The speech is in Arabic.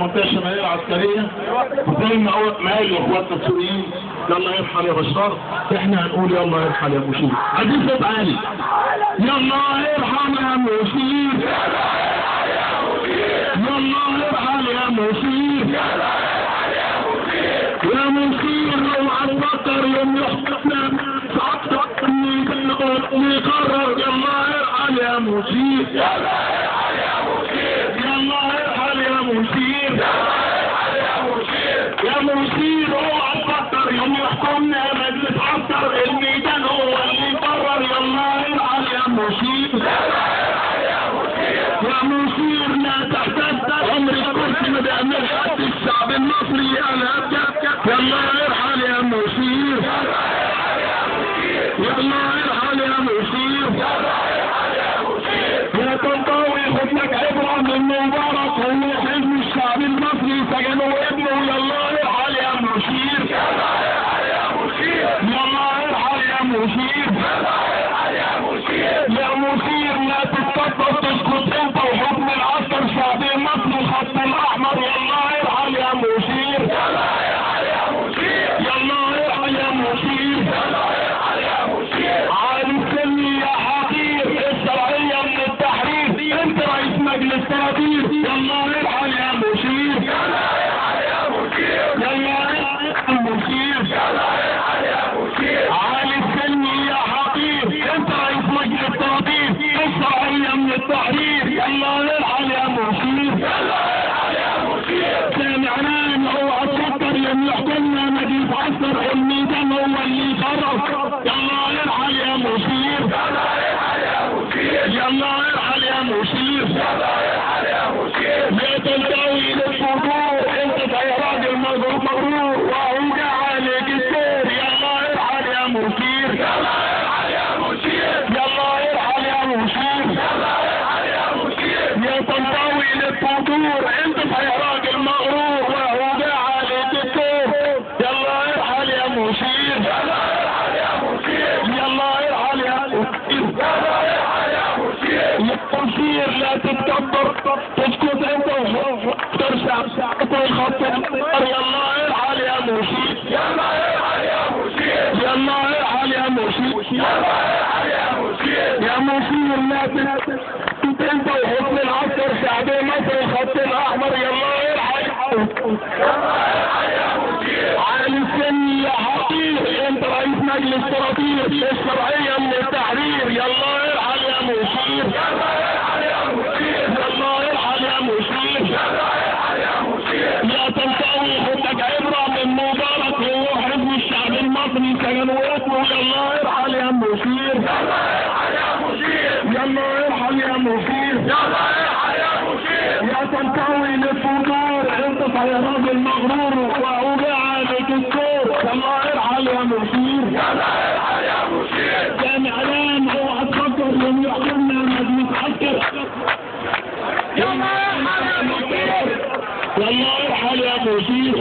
المنطقه الشماليه العسكريه زي ما قال اخواتنا السوريين يلا ارحل يا بشار، احنا هنقول يلا ارحل يا مشير. عايزين صوت عالي، يلا ارحل يا مشير، يلا ارحل يا مشير، يا مشير لو هتفكر يوم يحكمنا ساعتك نقرر يلا ارحل يا مشير، يلا ارحل يا مشير، يلا ارحل يا مشير، يا مشير اوعى تفكر يوم يحكمنا مجلس عسكر، الميدان هو اللي يقرر يلا ارحل يا مشير، يا مشير لا تحتاج عمر الكرسي ما بيعمل حد الشعب المصري انا ابجد، يلا ارحل يا مشير، يلا ارحل يا مشير، يا طنطاوي خد لك عبره من مبارك هو حزب الشعب المصري سجنوا ابنه، يلا ارحل يا مشير، يلا ارحل يا مشير، يلا ارحل يا مشير، يلا ارحل يا مشير، يا مشير لا تتكبر تسكت انت وحكم العسكر شعب مصر الخط الاحمر، يلا ارحل يا مشير، يلا ارحل يا مشير، يلا ارحل يا مشير، يلا ارحل يا مشير، عالي السلمي يا حقير الشرعيه من التحرير انت رئيس مجلس ترابير، يلا ارحل يا مشير، يلا ارحل يا مشير، يلا ارحل يا مشير، يلا ارحل يا مشير، عالي السلمي يا حقير انت رئيس مجلس ترابير الشرعيه من التحرير، يلا ارحل يا مشير، يلا ارحل يا مشير، سامعنا اوعى تفكر يوم يحكمنا مجلس عسكر الميدان هو اللي يقرر، يلا ارحل يا مشير، يلا ارحل يا مشير، يلا ارحل يا مشير، يلا ارحل يا مشير، يا تنتوي للفضول انت زي راجل مغرور وهو عليك السير، يلا ارحل يا مشير، يلا ارحل يا مشير، يلا ارحل يا مشير، يلا ارحل يا مشير، يا تنتوي للفضول انت زي راجل مغرور وهو عليك السير، يلا ارحل يا مشير، يلا ارحل يا مشير، يلا ارحل يا مشير، يلا ارحل يا مشير، يا مشير لا تتكبر تسكت انت وترشع الخط يلا ارحل يا مشير، يلا ارحل يا مشير، يلا ارحل يا مشير، يلا ارحل يا مشير، يا مشير لا تسكت انت وحكم العسكر شعب مصر الخط الاحمر، يلا ارحل، يلا ارحل يا مشير، عالي السن يا حقير انت رئيس مجلس ترابير الشرعيه من التحرير، يلا ارحل يا مشير، يلا ارحل يا مشير، يلا ارحل يا مشير، يلا ارحل يا مشير، يا تنتوي خد لك عبره من مبارك هو حزب الشعب المصري سجنوا اسمه، يلا ارحل يا مشير، يلا ارحل يا مشير، يلا ارحل يا مشير، يلا ارحل يا مشير، يا تنتوي للفضول انت يا راجل مغرور وهو عليك السور، يلا ارحل يا مشير، يلا ارحل يا مشير، سامع اعلان اوعى تفكر يوم يحكمنا مجلس عسكر، يلا ارحل يا مشير، يلا ارحل يا مشير.